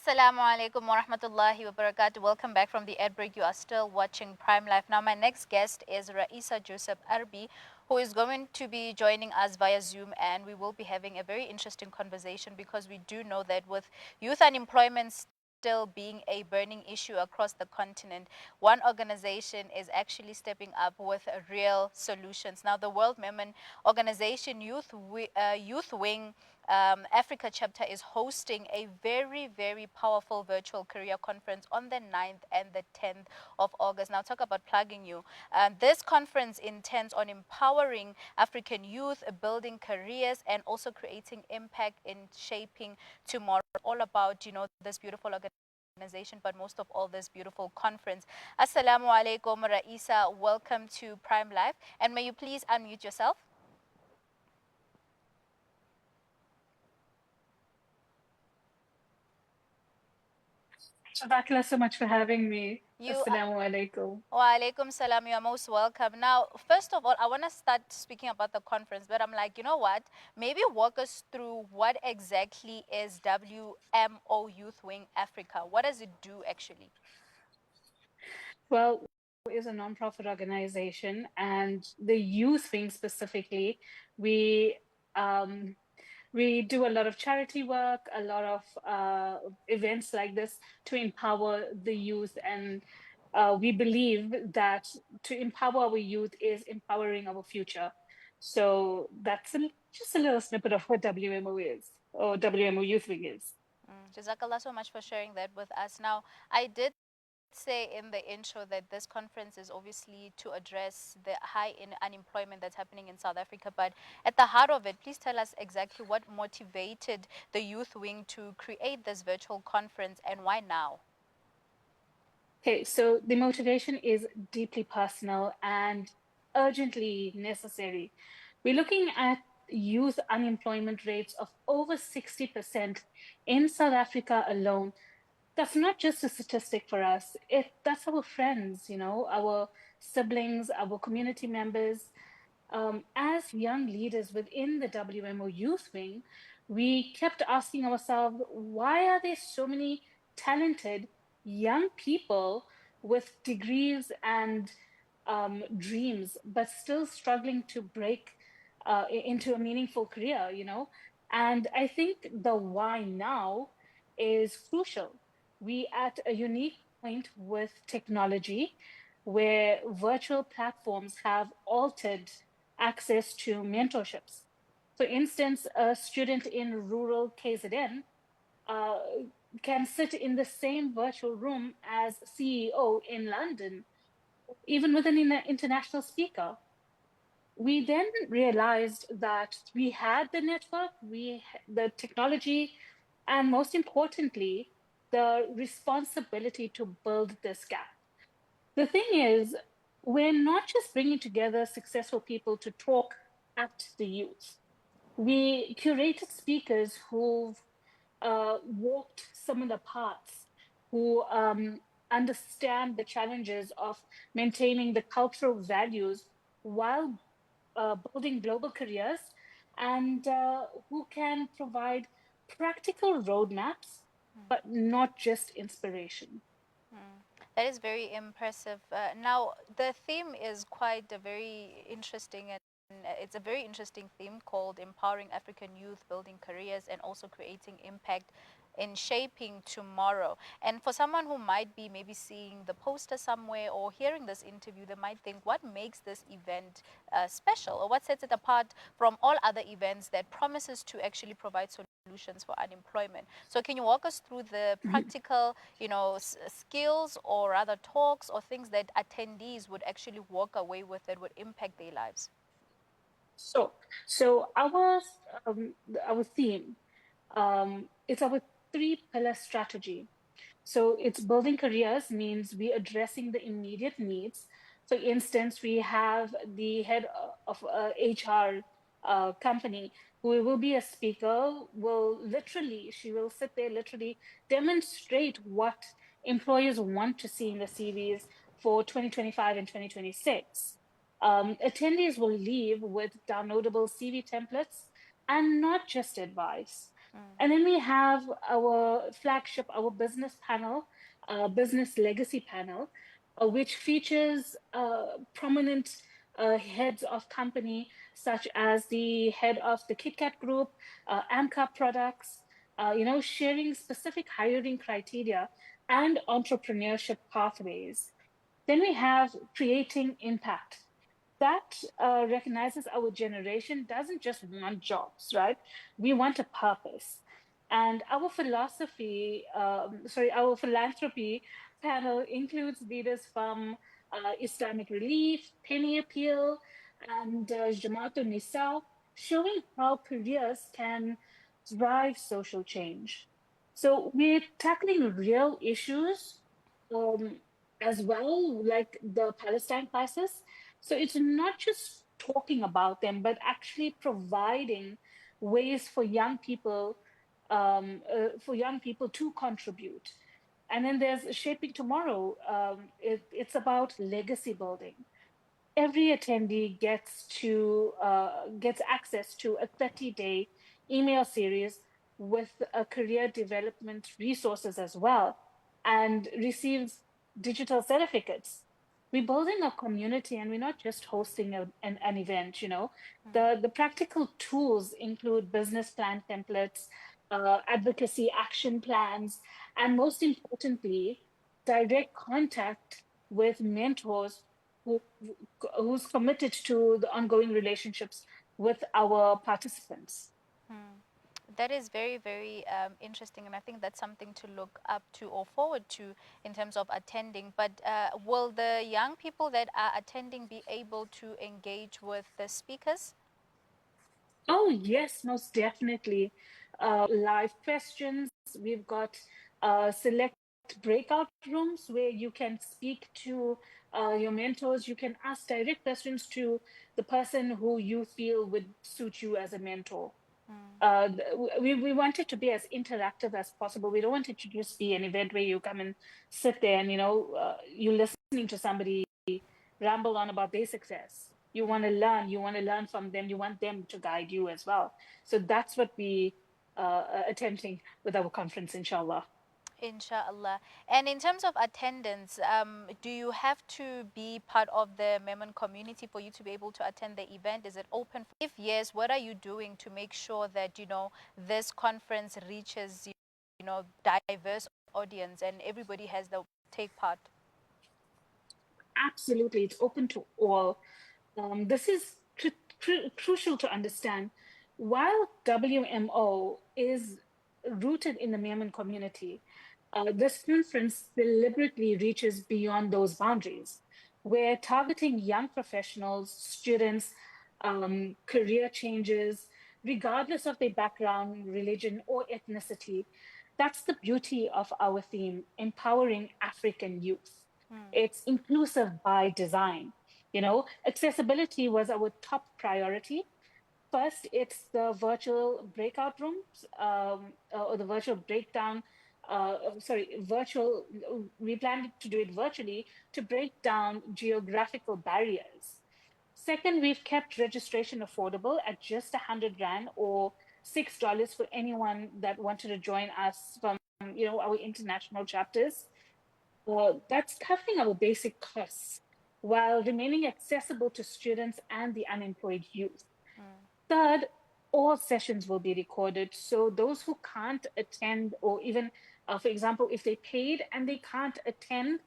Assalamu alaikum wa rahmatullahi wa barakatuh. Welcome back from the ad break. You are still watching Prime Life. Now, my next guest is Raeesa Joosab Arbee, who is going to be joining us via Zoom, and we will be having a very interesting conversation because we do know that with youth unemployment still being a burning issue across the continent, one organization is actually stepping up with real solutions. Now, the World Women Organization Youth Wing Africa chapter is hosting a very, very powerful virtual career conference on the 9th and the 10th of August. Now, talk about plugging you. This conference intends on empowering African youth, building careers, and also creating impact in shaping tomorrow. All about, this beautiful organization, but most of all, this beautiful conference. Assalamu alaikum, Raeesa. Welcome to Prime Life. And may you please unmute yourself? Jazakallah so much for having me. You Assalamu alaikum. Wa alaikum salam. You are most welcome. Now, first of all, I want to start speaking about the conference, but I'm like, you know what? Maybe walk us through what exactly is WMO Youth Wing Africa. What does it do actually? Well, is a nonprofit organization, and the youth wing specifically, we um, we do a lot of charity work, a lot of events like this to empower the youth, and we believe that to empower our youth is empowering our future. So that's just a little snippet of what WMO is, or WMO Youth Wing is. Jazakallah so much for sharing that with us. Now, I did say in the intro that this conference is obviously to address the high unemployment that's happening in South Africa, but at the heart of it, please tell us exactly what motivated the youth wing to create this virtual conference and why now? Okay, so the motivation is deeply personal and urgently necessary. We're looking at youth unemployment rates of over 60% in South Africa alone. That's not just a statistic for us. That's our friends, our siblings, our community members. As young leaders within the WMO Youth Wing, we kept asking ourselves, why are there so many talented young people with degrees and dreams, but still struggling to break into a meaningful career, And I think the why now is crucial. We at a unique point with technology where virtual platforms have altered access to mentorships. For instance, a student in rural KZN uh, can sit in the same virtual room as CEO in London, even with an international speaker. We then realized that we had the network, the technology, and most importantly, the responsibility to build this gap. The thing is, we're not just bringing together successful people to talk at the youth. We curated speakers who've walked similar paths, who understand the challenges of maintaining the cultural values while building global careers, and who can provide practical roadmaps, but not just inspiration. Mm. That is very impressive. Now, the theme is quite a very interesting and it's a very interesting theme called Empowering African Youth, Building Careers, and also creating impact in shaping tomorrow. And for someone who might be maybe seeing the poster somewhere or hearing this interview, they might think, what makes this event special, or what sets it apart from all other events that promises to actually provide solutions for unemployment? So can you walk us through the Mhm. practical, skills or rather talks or things that attendees would actually walk away with that would impact their lives? So, so our theme, it's our three pillar strategy. So it's building careers means we addressing the immediate needs. For instance, we have the head of a HR company who will be a speaker, she will sit there, literally demonstrate what employers want to see in the CVs for 2025 and 2026. Attendees will leave with downloadable CV templates and not just advice. And then we have our flagship, our business panel, business legacy panel, which features prominent heads of company, such as the head of the KitKat Group, Amca Products, sharing specific hiring criteria and entrepreneurship pathways. Then we have creating impact. That recognizes our generation doesn't just want jobs, right? We want a purpose. And our our philanthropy panel includes leaders from Islamic Relief, Penny Appeal, and Jamaat Nisa, showing how careers can drive social change. So we're tackling real issues um, as well, like the Palestine crisis. So it's not just talking about them, but actually providing ways for young people to contribute. And then there's Shaping Tomorrow. It's about legacy building. Every attendee gets access to a 30-day email series with a career development resources as well, and receives digital certificates. We're building a community, and we're not just hosting an event. The practical tools include business plan templates, advocacy action plans, and most importantly, direct contact with mentors who who's committed to the ongoing relationships with our participants. Hmm. That is very, very interesting, and I think that's something to look up to or forward to in terms of attending. But will the young people that are attending be able to engage with the speakers? Oh, yes, most definitely. Live questions. We've got select breakout rooms where you can speak to your mentors. You can ask direct questions to the person who you feel would suit you as a mentor. Mm, We want it to be as interactive as possible. We don't want it to just be an event where you come and sit there and you're listening to somebody ramble on about their success. You want to mm. learn. You want to learn from them. You want them to guide you as well. So that's what we are attempting with our conference, inshallah. Inshallah. And in terms of attendance, do you have to be part of the Memon community for you to be able to attend the event? Is it open? If yes, what are you doing to make sure that, this conference reaches, diverse audience and everybody has the take part? Absolutely, it's open to all. This is crucial to understand. While WMO is rooted in the Yemen community, this conference deliberately reaches beyond those boundaries. We're targeting young professionals, students, career changes, regardless of their background, religion, or ethnicity. That's the beauty of our theme, empowering African youth. Mm, It's inclusive by design. Accessibility was our top priority. First, it's the virtual breakout rooms, or the virtual breakdown. Virtual. We planned to do it virtually to break down geographical barriers. Second, we've kept registration affordable at just 100 Rand or $6 for anyone that wanted to join us from our international chapters. That's covering our basic costs while remaining accessible to students and the unemployed youth. mm, Third, all sessions will be recorded. So those who can't attend, or even, for example, if they paid and they can't attend,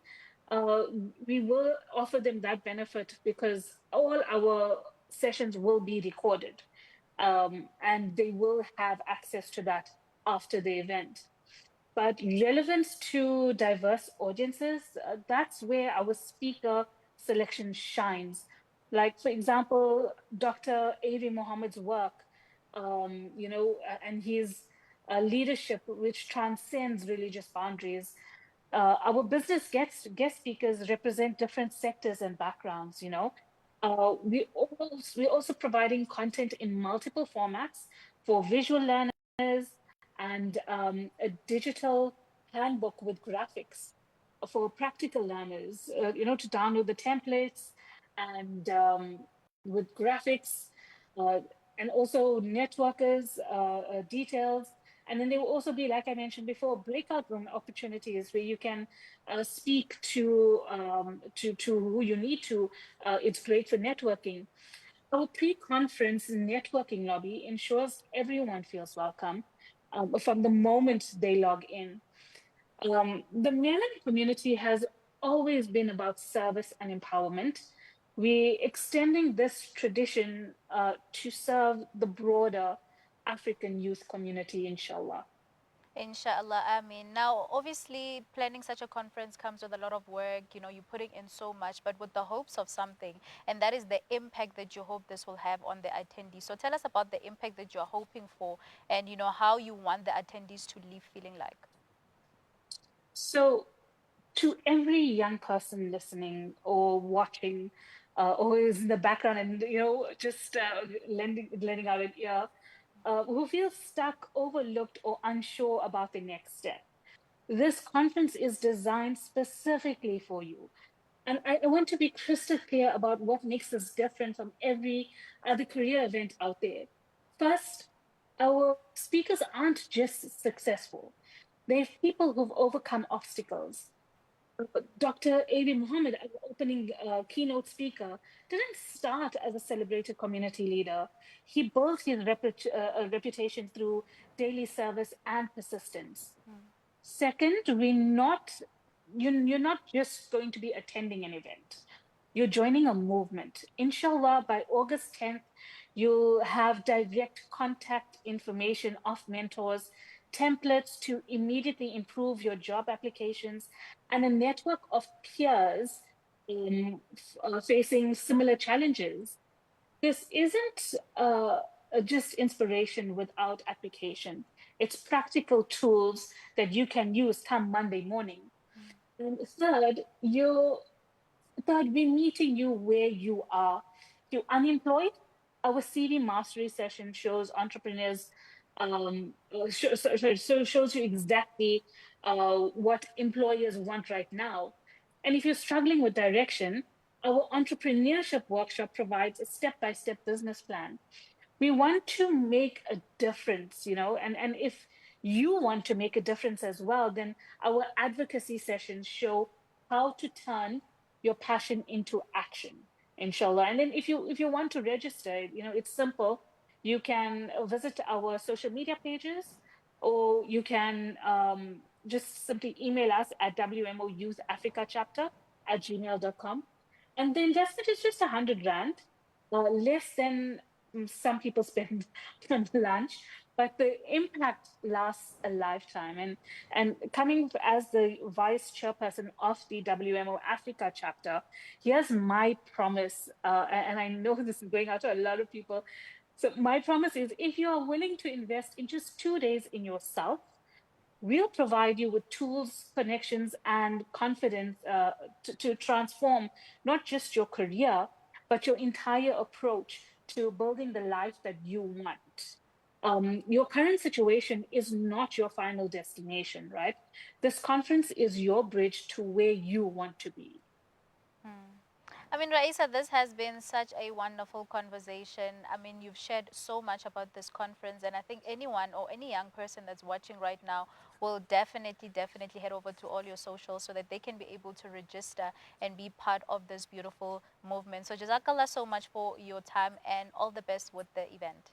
uh, we will offer them that benefit because all our sessions will be recorded, and they will have access to that after the event. But relevance to diverse audiences, that's where our speaker selection shines. Like, for example, Dr. Avery Mohammed's work, and his leadership, which transcends religious boundaries. Our business guest speakers represent different sectors and backgrounds. We're also providing content in multiple formats for visual learners, and a digital handbook with graphics for practical learners, to download the templates and with graphics, uh, and also networkers, details. And then there will also be, like I mentioned before, breakout room opportunities where you can speak to who you need to. It's great for networking. Our pre-conference networking lobby ensures everyone feels welcome from the moment they log in. The Maryland community has always been about service and empowerment. We're extending this tradition to serve the broader African youth community, inshallah. Inshallah, I mean, now obviously planning such a conference comes with a lot of work. You're putting in so much, but with the hopes of something, and that is the impact that you hope this will have on the attendees. So tell us about the impact that you're hoping for, and how you want the attendees to leave feeling like. So, to every young person listening or watching, or is in the background and just lending out an ear, who feels stuck, overlooked, or unsure about the next step, this conference is designed specifically for you. And I want to be crystal clear about what makes us different from every other career event out there. First, our speakers aren't just successful, they're people who've overcome obstacles. Dr. A.B. Muhammad, our opening keynote speaker, didn't start as a celebrated community leader. He built his reputation through daily service and persistence. Second, you're not just going to be attending an event. You're joining a movement. Inshallah, by August 10th, you'll have direct contact information of mentors, templates to immediately improve your job applications, and a network of peers facing similar challenges. This isn't just inspiration without application. It's practical tools that you can use come Monday morning. And third, we're meeting you where you are. If you're unemployed, our CV mastery session shows entrepreneurs, shows you exactly what employers want right now. And if you're struggling with direction, our entrepreneurship workshop provides a step-by-step business plan. We want to make a difference, and if you want to make a difference as well, then our advocacy sessions show how to turn your passion into action, inshallah. And then if you want to register, it's simple. You can visit our social media pages, or you can just simply email us at WMO Youth Africa Chapter at gmail.com. And the investment is just 100 Rand, less than some people spend on lunch, but the impact lasts a lifetime. And coming as the vice chairperson of the WMO Africa chapter, here's my promise, and I know this is going out to a lot of people. So my promise is, if you are willing to invest in just 2 days in yourself, we'll provide you with tools, connections, and confidence to transform not just your career, but your entire approach to building the life that you want. Your current situation is not your final destination, right? This conference is your bridge to where you want to be. I mean, Raisa, this has been such a wonderful conversation. I mean, you've shared so much about this conference, and I think anyone or any young person that's watching right now will definitely head over to all your socials so that they can be able to register and be part of this beautiful movement. So, Jazakallah so much for your time and all the best with the event.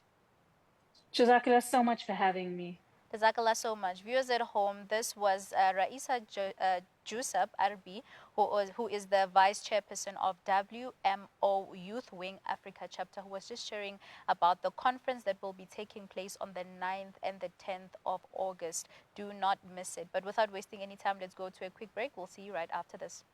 Jazakallah so much for having me. Jazakallah so much. Viewers at home, this was Raeesa Joosab Arbee, who is the Vice-Chairperson of WMO Youth Wing Africa Chapter, who was just sharing about the conference that will be taking place on the 9th and the 10th of August. Do not miss it. But without wasting any time, let's go to a quick break. We'll see you right after this.